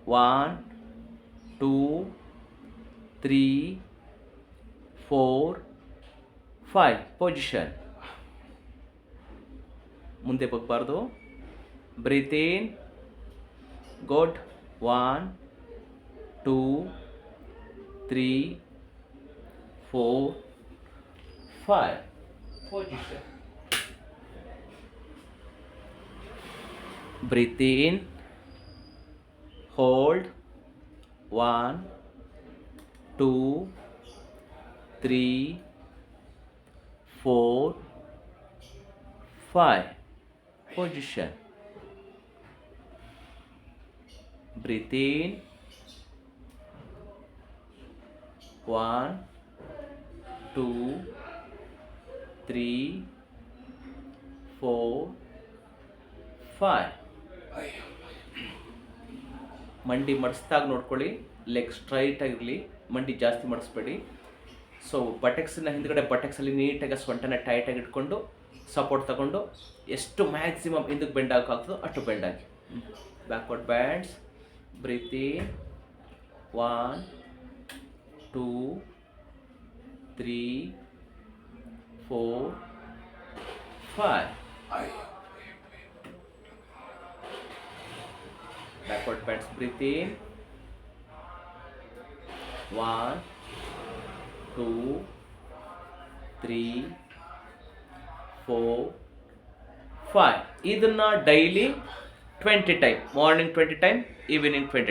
1 2 3 4 5 position. ಮುಂದೆ ಬಗ್ಬಾರ್ದು. Breathe in. Good. 1 2 3 4 5 position. Breathe in. Hold. 1 2 3 4 5 position. Breathe in. 1 2 3 4 5. ಮಂಡಿ ಮಡಿಸ್ದಾಗ ನೋಡ್ಕೊಳ್ಳಿ, ಲೆಗ್ ಸ್ಟ್ರೈಟ್ ಆಗಿರಲಿ, ಮಂಡಿ ಜಾಸ್ತಿ ಮಡಿಸ್ಬೇಡಿ. ಸೊ ಬಟೆಕ್ಸನ್ನ ಹಿಂದ್ಗಡೆ ಬಟೆಕ್ಸಲ್ಲಿ ನೀಟಾಗಿ ಸೊಂಟನ ಟೈಟಾಗಿ ಇಟ್ಕೊಂಡು ಸಪೋರ್ಟ್ ತಗೊಂಡು ಎಷ್ಟು ಮ್ಯಾಕ್ಸಿಮಮ್ ಹಿಂದಕ್ಕೆ ಬೆಂಡ್ ಆಗೋಕ್ಕಾಗ್ತದೋ ಅಷ್ಟು ಬೆಂಡ್ ಆಗಿ. Backward bands. Breathe in. 1 2 3 4 5. Backward bends. Breathe in. 1 2 3 4 5. ಇದನ್ನ daily 20 time, morning 20 time, evening 20 time.